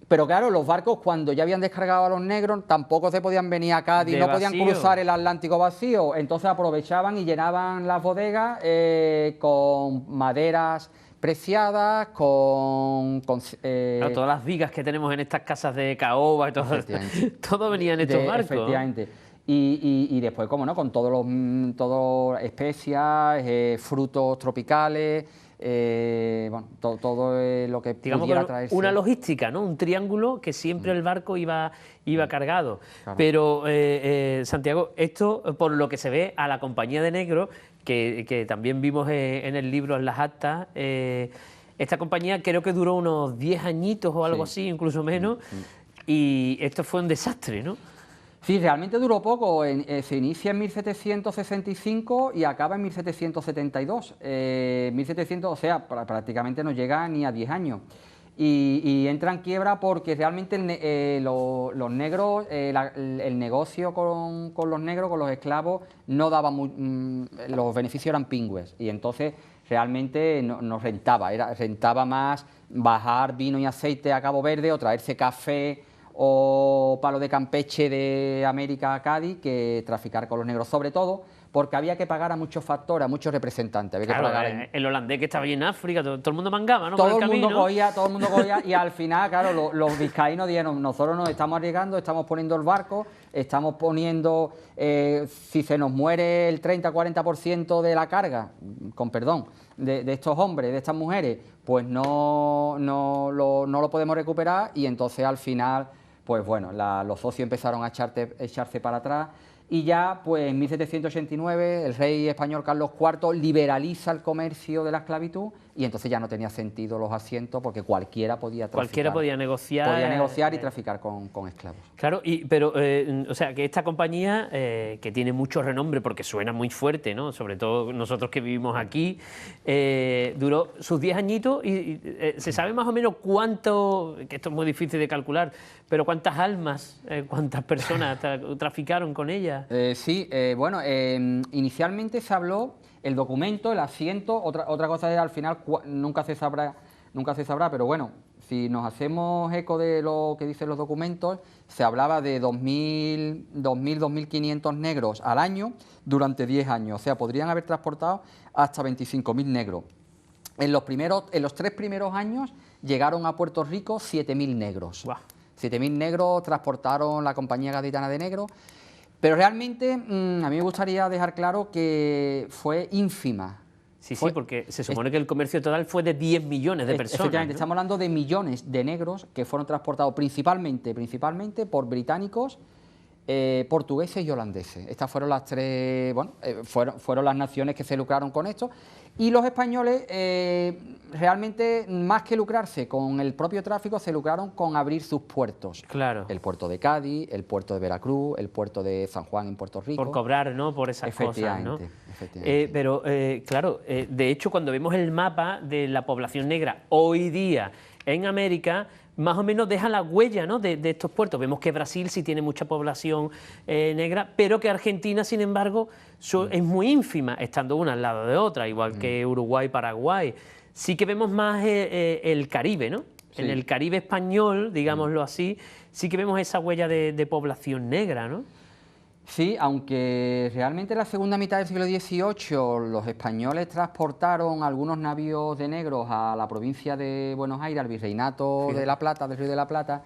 Pero claro, los barcos cuando ya habían descargado a los negros tampoco se podían venir a Cádiz, no podían cruzar el Atlántico vacío, entonces aprovechaban y llenaban las bodegas con maderas preciadas, claro, todas las vigas que tenemos en estas casas de caoba y todo venía en estos barcos. Efectivamente. Y después, como no, con todo especias, frutos tropicales. Todo lo que pudiera traerse. Una logística, ¿no? Un triángulo que siempre el barco iba cargado. Claro. Pero, Santiago, esto, por lo que se ve a la compañía de negros, que también vimos en el libro, en las actas, esta compañía creo que duró unos 10 añitos o algo así, incluso menos, y esto fue un desastre, ¿no? Sí, realmente duró poco, se inicia en 1765 y acaba en 1772. 1700, o sea, prácticamente no llega ni a 10 años. Y entra en quiebra porque realmente los negros, el negocio con los negros, con los esclavos, no daba los beneficios eran pingües y entonces realmente no rentaba, rentaba más bajar vino y aceite a Cabo Verde o traerse café o palo de Campeche de América a Cádiz que traficar con los negros, sobre todo porque había que pagar a muchos factores, a muchos representantes. Había que pagar el holandés que estaba ahí en África, todo el mundo mangaba, ¿no? Todo el mundo cogía y al final, claro, los vizcaínos dijeron, nosotros nos estamos arriesgando, estamos poniendo el barco, estamos poniendo, si se nos muere el 30-40% de la carga, con perdón, de estos hombres, de estas mujeres, pues no lo podemos recuperar y entonces al final, pues bueno, los socios empezaron a echarse para atrás. Y ya, pues en 1789, el rey español Carlos IV liberaliza el comercio de la esclavitud y entonces ya no tenía sentido los asientos porque cualquiera podía traficar. Cualquiera podía negociar. Podía negociar y traficar con esclavos. Claro, pero, o sea, que esta compañía, que tiene mucho renombre porque suena muy fuerte, ¿no? Sobre todo nosotros que vivimos aquí, duró sus 10 añitos y se sabe más o menos cuánto, que esto es muy difícil de calcular, pero cuántas almas, cuántas personas traficaron con ella. Sí, bueno, inicialmente se habló, el documento, el asiento, otra cosa es al final nunca se sabrá, pero bueno, si nos hacemos eco de lo que dicen los documentos, se hablaba de 2.500 negros al año durante 10 años, o sea, podrían haber transportado hasta 25.000 negros. en los 3 primeros años llegaron a Puerto Rico 7.000 negros. Guau. 7.000 negros transportaron la Compañía Gaditana de Negros, pero realmente a mí me gustaría dejar claro que fue ínfima. Sí, porque se supone que el comercio total fue de 10 millones de personas. Efectivamente, ¿no? estamos hablando de millones de negros que fueron transportados principalmente por británicos, portugueses y holandeses. Estas fueron las tres, fueron las naciones que se lucraron con esto. Y los españoles, realmente, más que lucrarse con el propio tráfico, se lucraron con abrir sus puertos. Claro. El puerto de Cádiz, el puerto de Veracruz, el puerto de San Juan en Puerto Rico. Por cobrar, ¿no? Por esas cosas, ¿no? Efectivamente. Pero, claro, de hecho, cuando vemos el mapa de la población negra hoy día en América, más o menos deja la huella, ¿no? de estos puertos. Vemos que Brasil sí tiene mucha población negra, pero que Argentina, sin embargo, es muy ínfima, estando una al lado de otra, igual que Uruguay, Paraguay. Sí que vemos más el Caribe, ¿no? Sí. En el Caribe español, digámoslo así, sí que vemos esa huella de población negra, ¿no? Sí, aunque realmente en la segunda mitad del siglo XVIII los españoles transportaron algunos navíos de negros a la provincia de Buenos Aires, al Virreinato de la Plata, del Río de la Plata,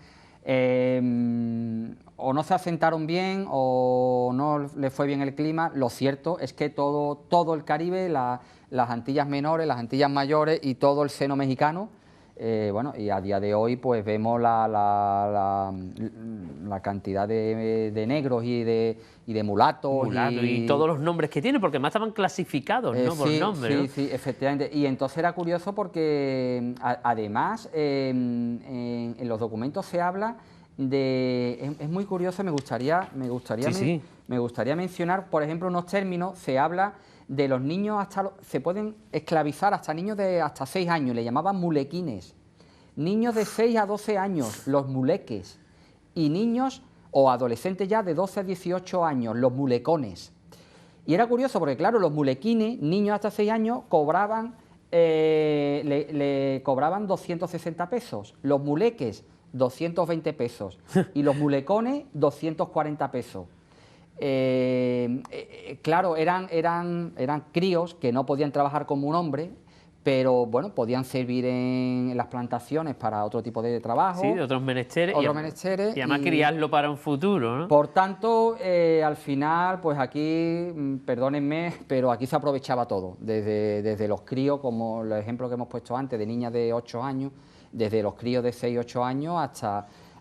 o no se asentaron bien o no les fue bien el clima. Lo cierto es que todo el Caribe, las Antillas Menores, las Antillas Mayores y todo el seno mexicano, y a día de hoy pues vemos la cantidad de negros y de mulatos. Y todos los nombres que tiene, porque además estaban clasificados, ¿no? Por nombre, ¿no? Sí, efectivamente. Y entonces era curioso porque además en los documentos se habla de... Es muy curioso, me gustaría mencionar, por ejemplo, unos términos. Se habla de los niños se pueden esclavizar hasta niños de hasta 6 años, le llamaban mulequines. Niños de 6 a 12 años, los muleques. Y niños o adolescentes ya de 12 a 18 años, los mulecones. Y era curioso porque, claro, los mulequines, niños hasta 6 años, cobraban, le cobraban 260 pesos. Los muleques, 220 pesos. Y los mulecones, 240 pesos. Claro, eran críos que no podían trabajar como un hombre, pero bueno, podían servir en las plantaciones para otro tipo de trabajo. Sí, de otros menesteres. Y además criarlo para un futuro, ¿no? Por tanto, al final, pues aquí, perdónenme, pero aquí se aprovechaba todo, desde los críos, como el ejemplo que hemos puesto antes, de niñas de 8 años, desde los críos de 6 8 años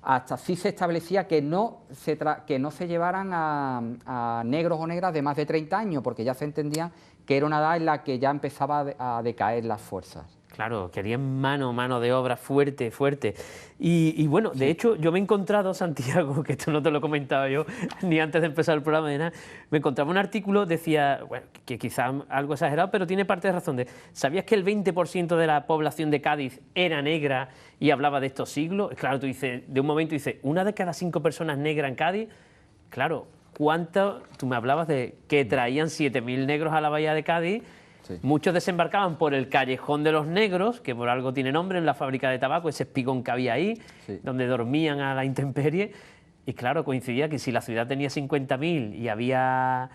hasta sí se establecía que no se llevaran a negros o negras de más de 30 años, porque ya se entendía que era una edad en la que ya empezaba a decaer las fuerzas. Claro, querían mano de obra fuerte. Y bueno, de hecho, yo me he encontrado, Santiago, que esto no te lo comentaba yo ni antes de empezar el programa de nada, me encontraba un artículo, decía, bueno, que quizás algo exagerado, pero tiene parte de razón. ¿Sabías que el 20% de la población de Cádiz era negra y hablaba de estos siglos? Claro, tú dices, de un momento dices, 1 de cada 5 personas negras en Cádiz, claro, ¿cuánto? Tú me hablabas de que traían 7.000 negros a la bahía de Cádiz. Sí. Muchos desembarcaban por el Callejón de los Negros, que por algo tiene nombre, en la fábrica de tabaco, ese espigón que había ahí, sí, donde dormían a la intemperie. Y claro, coincidía que si la ciudad tenía 50.000 y había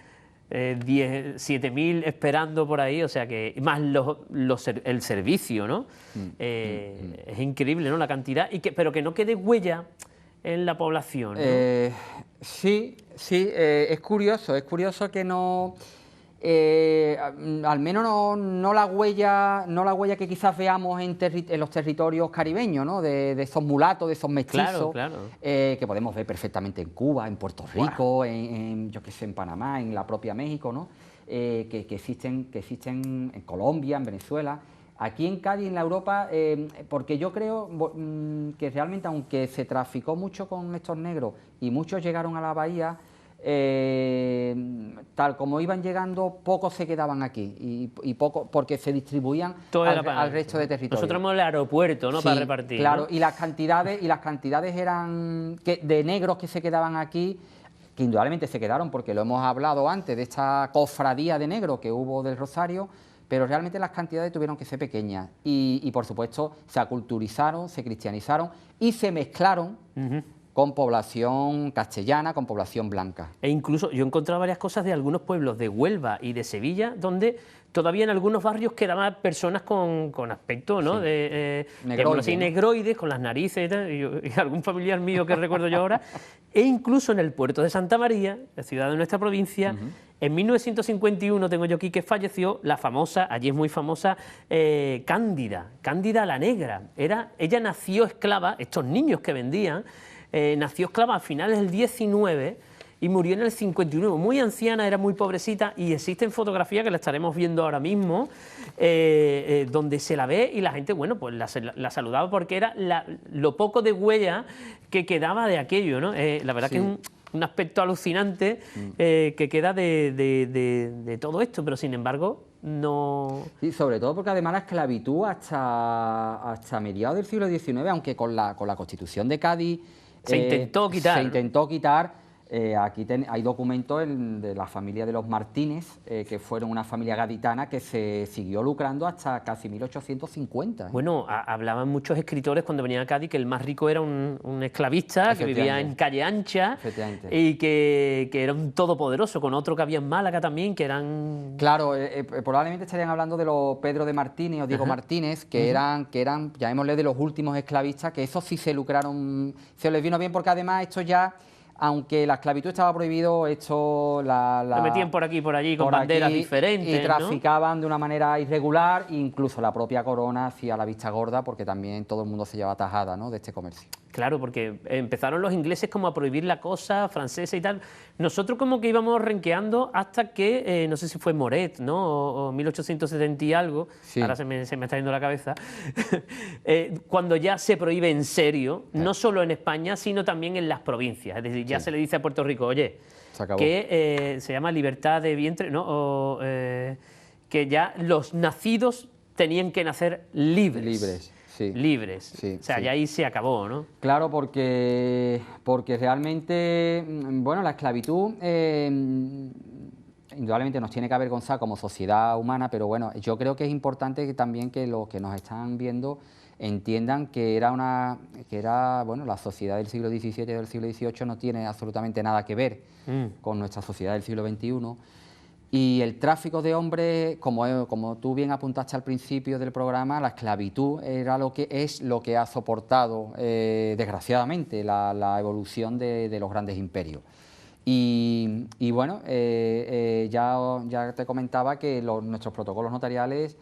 7.000 esperando por ahí, o sea que más el servicio, ¿no? Es increíble, ¿no? La cantidad, pero que no quede huella en la población, ¿no? Sí, es curioso que no... al menos no la huella que quizás veamos en los territorios caribeños, ¿no? De esos mulatos, de esos mestizos, claro. Que podemos ver perfectamente en Cuba, en Puerto Rico, yo qué sé, en Panamá, en la propia México, ¿no? Que existen en Colombia, en Venezuela. Aquí en Cádiz, en la Europa, porque yo creo que realmente, aunque se traficó mucho con estos negros y muchos llegaron a la bahía, tal como iban llegando, pocos se quedaban aquí y pocos porque se distribuían al resto de territorios. Nosotros tenemos el aeropuerto, ¿no? Sí, para repartir. Claro, ¿no? y las cantidades eran de negros que se quedaban aquí, que indudablemente se quedaron porque lo hemos hablado antes de esta cofradía de negros que hubo del Rosario, pero realmente las cantidades tuvieron que ser pequeñas y por supuesto se aculturizaron, se cristianizaron y se mezclaron con población castellana, con población blanca. E incluso yo he encontrado varias cosas de algunos pueblos de Huelva y de Sevilla, donde todavía en algunos barrios quedaban personas con aspecto, ¿no? Sí. Digámoslo así, ¿no? negroides, con las narices y tal, y algún familiar mío que recuerdo yo ahora. E incluso en el puerto de Santa María, la ciudad de nuestra provincia, en 1951, tengo yo aquí que falleció la famosa, allí es muy famosa, Cándida la Negra. Ella nació esclava, estos niños que vendían, nació esclava a finales del 19 y murió en el 59, muy anciana, era muy pobrecita, y existen fotografías que la estaremos viendo ahora mismo, donde se la ve y la gente, bueno, pues la saludaba porque era lo poco de huella que quedaba de aquello, ¿no? La verdad que es un aspecto alucinante que queda de todo esto, pero sin embargo no... Sí, sobre todo porque además la esclavitud hasta mediados del siglo XIX, aunque con la Constitución de Cádiz se intentó quitar. Se intentó quitar. Aquí hay documentos de la familia de los Martínez, que fueron una familia gaditana que se siguió lucrando hasta casi 1850. Bueno, hablaban muchos escritores cuando venían a Cádiz que el más rico era un esclavista que vivía en Calle Ancha y que era un todopoderoso, con otro que había en Málaga también, que eran... Claro, probablemente estarían hablando de los Pedro de Martínez o Diego Martínez, que eran, llamémosle, de los últimos esclavistas, que esos sí se lucraron, se les vino bien porque además esto ya... Aunque la esclavitud estaba prohibido, esto lo metían por aquí y por allí con banderas diferentes, y traficaban de una manera irregular, incluso la propia corona hacía la vista gorda porque también todo el mundo se lleva tajada, ¿no?, de este comercio. Claro, porque empezaron los ingleses como a prohibir la cosa francesa y tal. Nosotros como que íbamos renqueando hasta que, no sé si fue Moret, ¿no?, o 1870 y algo, ahora se me está yendo la cabeza, cuando ya se prohíbe en serio, no solo en España, sino también en las provincias. Es decir, ya se le dice a Puerto Rico, oye, que se llama libertad de vientre, ¿no?, o, que ya los nacidos tenían que nacer libres. Libres. O sea, ya ahí se acabó, ¿no? Claro, porque realmente, bueno, la esclavitud indudablemente nos tiene que avergonzar como sociedad humana, pero bueno, yo creo que es importante que también que los que nos están viendo entiendan que bueno, la sociedad del siglo XVII y del siglo XVIII no tiene absolutamente nada que ver con nuestra sociedad del siglo XXI. Y el tráfico de hombres, como tú bien apuntaste al principio del programa, la esclavitud era lo que ha soportado, desgraciadamente, la evolución de los grandes imperios. Y bueno, ya te comentaba que nuestros protocolos notariales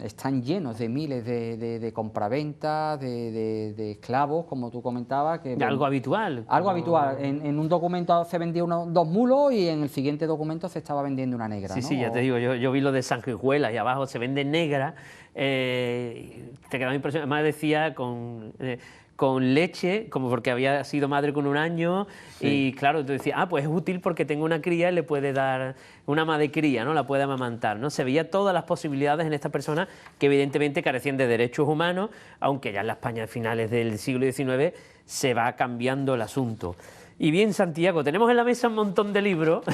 están llenos de miles de compraventas, de esclavos, como tú comentabas. Algo habitual. Algo habitual. En un documento se vendían 2 mulos y en el siguiente documento se estaba vendiendo una negra. Sí, ¿no? sí, ya te digo, yo vi lo de Sanguijuela y abajo se vende negra. Te quedaba impresionado. Además decía con leche, como porque había sido madre con 1 año, y claro, tú decías, pues es útil porque tengo una cría y le puede dar una ama de cría, ¿no?, la puede amamantar, ¿no? Se veía todas las posibilidades en estas personas que evidentemente carecían de derechos humanos, aunque ya en la España de finales del siglo XIX se va cambiando el asunto. Y bien, Santiago, tenemos en la mesa un montón de libros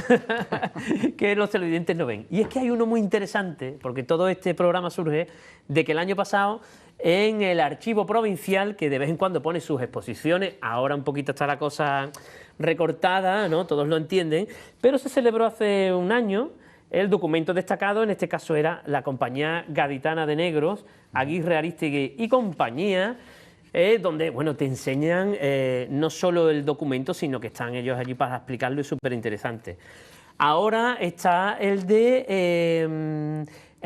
que los televidentes no ven. Y es que hay uno muy interesante, porque todo este programa surge de que el año pasado, en el Archivo Provincial, que de vez en cuando pone sus exposiciones, ahora un poquito está la cosa recortada, ¿no?, todos lo entienden, pero se celebró hace 1 año el documento destacado, en este caso era la Compañía Gaditana de Negros, Aguirre, Arístegui y compañía, donde, bueno, te enseñan no solo el documento, sino que están ellos allí para explicarlo, y súper interesante. Ahora está el de,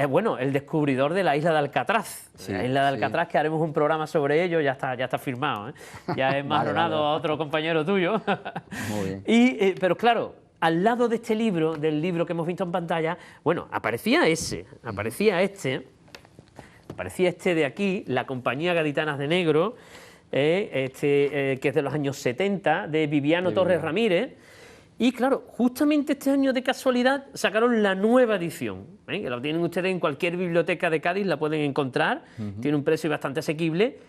bueno, el descubridor de la isla de Alcatraz. La isla de Alcatraz, que haremos un programa sobre ello, ya está firmado, ¿eh? Ya es marronado a otro compañero tuyo. Muy bien. Pero claro, al lado de este libro, del libro que hemos visto en pantalla, bueno, aparecía este de aquí, la Compañía Gaditanas de Negro, que es de los años 70, de Viviano Torres Ramírez. Y claro, justamente este año de casualidad sacaron la nueva edición, que la tienen ustedes en cualquier biblioteca de Cádiz, la pueden encontrar, tiene un precio bastante asequible,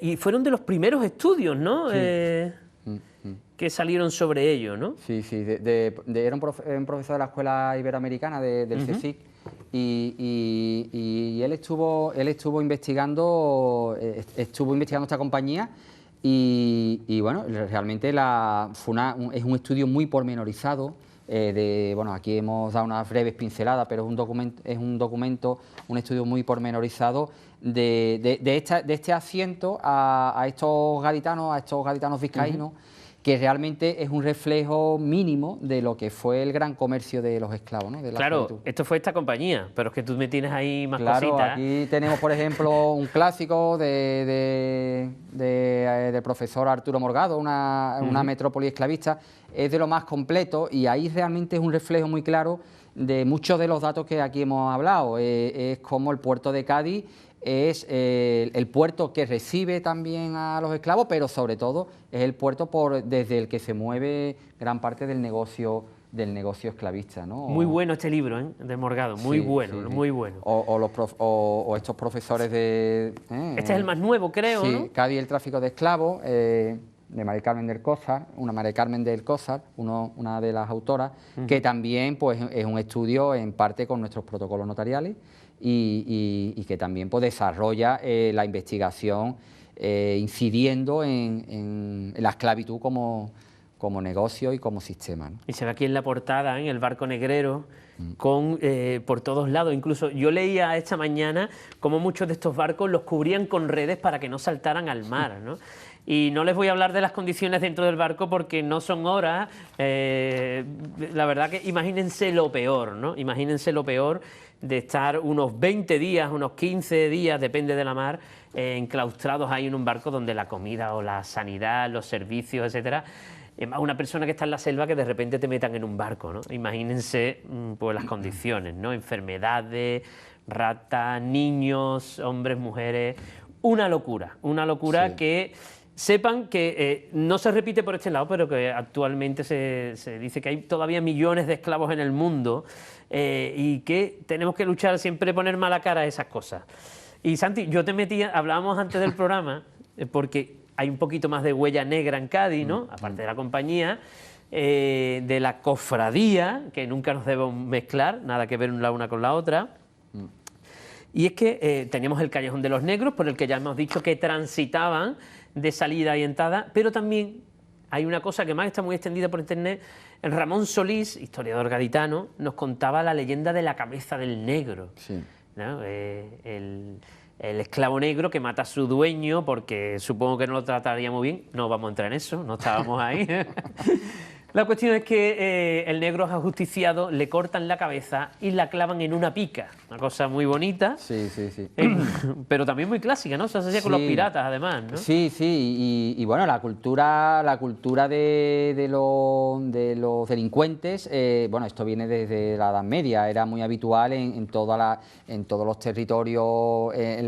y fueron de los primeros estudios, ¿no?, que salieron sobre ello, ¿no? Sí, era un profesor de la Escuela Iberoamericana del CSIC, y él estuvo investigando esta compañía, Y bueno, realmente es un estudio muy pormenorizado. Bueno, aquí hemos dado unas breves pinceladas, pero es un documento, un estudio muy pormenorizado de este asiento a estos gaditanos vizcaínos, que realmente es un reflejo mínimo de lo que fue el gran comercio de los esclavos, ¿no? De la Claro, esclavitud. esto fue esta compañía, pero es que tú me tienes ahí más Claro, cositas. aquí tenemos, por ejemplo, un clásico del profesor Arturo Morgado, una metrópoli esclavista. Es de lo más completo y ahí realmente es un reflejo muy claro de muchos de los datos que aquí hemos hablado. Es como el puerto de Cádiz es el puerto que recibe también a los esclavos, pero sobre todo es el puerto desde el que se mueve gran parte del negocio esclavista, ¿no? Muy bueno este libro, ¿eh? De Morgado, muy bueno, muy bueno. O estos profesores de... Este es el más nuevo, creo, sí, ¿no? Cádiz, el tráfico de esclavos, de María Carmen del Cózar, una de las autoras, que también pues, es un estudio en parte con nuestros protocolos notariales y que también pues, desarrolla la investigación incidiendo en la esclavitud como negocio y como sistema, ¿no? Y se ve aquí en la portada, en el barco negrero, con por todos lados. Incluso yo leía esta mañana cómo muchos de estos barcos los cubrían con redes para que no saltaran al mar, ¿no? Y no les voy a hablar de las condiciones dentro del barco porque no son horas. La verdad que imagínense lo peor, ¿no? Imagínense lo peor de estar unos 20 días, unos 15 días, depende de la mar, enclaustrados ahí en un barco donde la comida o la sanidad, los servicios, etcétera, a una persona que está en la selva que de repente te metan en un barco, ¿no? Imagínense pues las condiciones, ¿no? Enfermedades, ratas, niños, hombres, mujeres, una locura sí. Que sepan que no se repite por este lado, pero que actualmente se dice que hay todavía millones de esclavos en el mundo y que tenemos que luchar siempre, poner mala cara a esas cosas. Y Santi, yo te metía, hablábamos antes del programa, porque hay un poquito más de huella negra en Cádiz, ¿no? Aparte de la compañía, de la cofradía, que nunca nos debemos mezclar, nada que ver la una con la otra. Y es que teníamos el Callejón de los Negros, por el que ya hemos dicho que transitaban de salida y entrada, pero también hay una cosa que más está muy extendida por internet. Ramón Solís, historiador gaditano, nos contaba la leyenda de la cabeza del negro, sí, ¿no? El esclavo negro que mata a su dueño porque supongo que no lo trataría muy bien. No vamos a entrar en eso, no estábamos ahí. La cuestión es que el negro es ajusticiado, le cortan la cabeza y la clavan en una pica. Una cosa muy bonita. Sí, sí, sí. Pero también muy clásica, ¿no? Eso se hacía con los piratas, además, ¿no? Sí, sí. Y bueno, la cultura de los delincuentes, bueno, esto viene desde la Edad Media. Era muy habitual en todos los territorios, en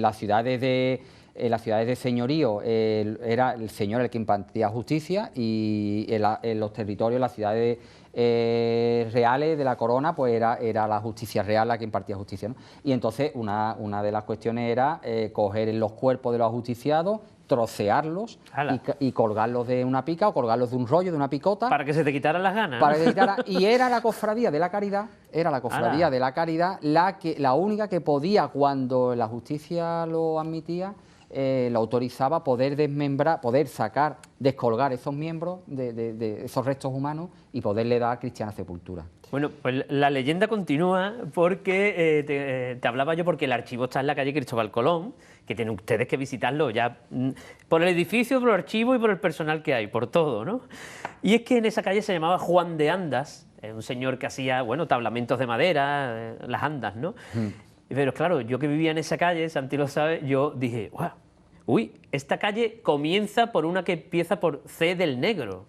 las ciudades de señorío era el señor el que impartía justicia y en los territorios, las ciudades reales de la corona, pues era la justicia real la que impartía justicia, ¿no? Y entonces una de las cuestiones era coger los cuerpos de los ajusticiados, trocearlos y colgarlos de una pica o colgarlos de un rollo, de una picota. Para que se te quitaran las ganas. Para que se quitara, y era la cofradía de la caridad, la única que podía, cuando la justicia lo admitía, lo autorizaba, poder descolgar esos miembros de esos restos humanos y poderle dar cristiana sepultura. Bueno, pues la leyenda continúa porque te hablaba yo porque el archivo está en la calle Cristóbal Colón, que tienen ustedes que visitarlo ya por el edificio, por el archivo y por el personal que hay, por todo, ¿no? Y es que en esa calle se llamaba Juan de Andas, un señor que hacía, bueno, tablamentos de madera, las andas, ¿no? Pero claro, yo que vivía en esa calle, Santi lo sabe, yo dije, ¡guau! Uy, esta calle comienza por una que empieza por C del Negro.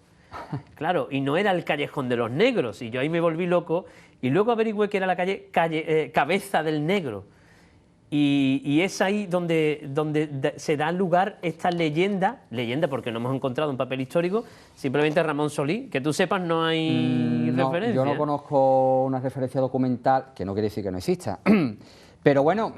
Claro, y no era el Callejón de los Negros, y yo ahí me volví loco, y luego averigüé que era la calle Cabeza del Negro. Y es ahí donde se da lugar esta leyenda porque no hemos encontrado un papel histórico, simplemente Ramón Solís, que tú sepas no hay referencia. Yo no conozco una referencia documental, que no quiere decir que no exista, pero bueno,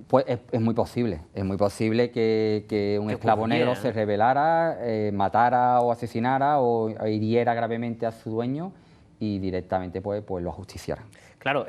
pues es muy posible que un esclavo negro se rebelara, matara o asesinara o hiriera gravemente a su dueño y directamente pues lo ajusticiaran. Claro,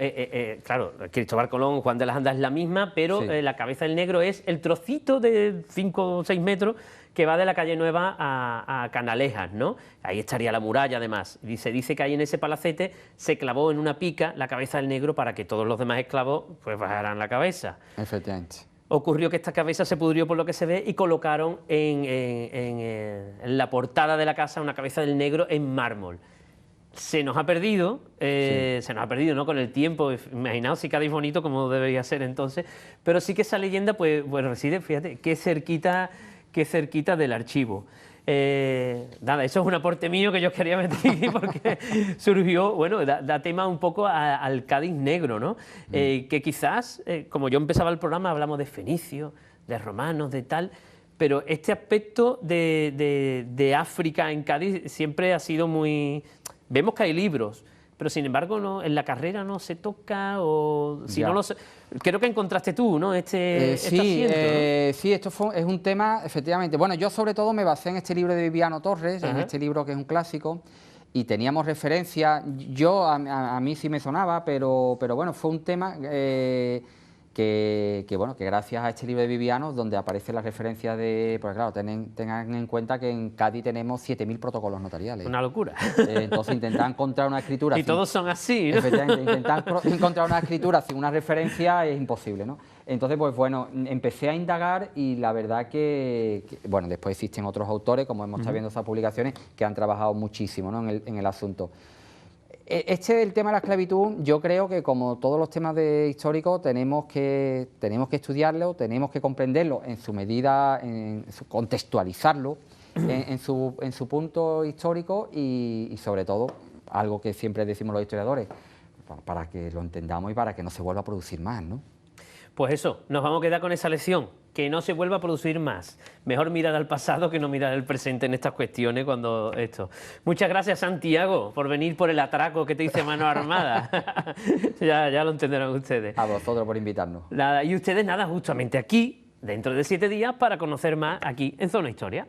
claro, Cristóbal Colón, Juan de las Andas es la misma, pero Sí. la cabeza del negro es el trocito de 5 o 6 metros que va de la calle Nueva a Canalejas, ¿no? Ahí estaría la muralla, además. Y se dice que ahí en ese palacete se clavó en una pica la cabeza del negro para que todos los demás esclavos pues bajaran la cabeza. Efectivamente. Ocurrió que esta cabeza se pudrió por lo que se ve y colocaron en la portada de la casa una cabeza del negro en mármol. Se nos ha perdido, ¿no? Con el tiempo. Imaginaos si Cádiz bonito como debería ser entonces, pero sí que esa leyenda pues reside, fíjate, qué cerquita del archivo. Nada, eso es un aporte mío que yo quería meter aquí porque surgió, bueno, da tema un poco al Cádiz negro, ¿no? Que quizás, como yo empezaba el programa, hablamos de fenicios, de romanos, de tal, pero este aspecto de África en Cádiz siempre ha sido muy... Vemos que hay libros, pero sin embargo no, en la carrera no se toca o si Ya. no lo sé. Creo que encontraste tú, ¿no? Este Sí, asiento, ¿no? sí, es un tema, efectivamente. Bueno, yo sobre todo me basé en este libro de Viviano Torres, en Ajá. este libro que es un clásico, y teníamos referencia. Yo a mí sí me sonaba, pero bueno, fue un tema bueno, que gracias a este libro de Viviano, donde aparece la referencia de, pues claro, tengan en cuenta que en Cádiz tenemos 7.000 protocolos notariales. Una locura. Entonces intentar encontrar una escritura... Y todos son así, ¿no? Efectivamente, intentar encontrar una escritura sin una referencia es imposible, ¿no? Entonces, pues bueno, empecé a indagar y la verdad bueno, después existen otros autores, como hemos estado viendo esas publicaciones, que han trabajado muchísimo, ¿no? en el asunto. El tema de la esclavitud, yo creo que como todos los temas históricos tenemos que estudiarlo, tenemos que comprenderlo en su medida, contextualizarlo en su punto histórico y sobre todo, algo que siempre decimos los historiadores, para que lo entendamos y para que no se vuelva a producir más, ¿no? Pues eso, nos vamos a quedar con esa lección, que no se vuelva a producir más. Mejor mirar al pasado que no mirar al presente en estas cuestiones cuando esto. Muchas gracias, Santiago, por venir por el atraco que te hice mano armada. ya lo entenderán ustedes. A vosotros por invitarnos. Nada, y ustedes nada, justamente aquí, dentro de 7 días, para conocer más aquí en Zona Historia.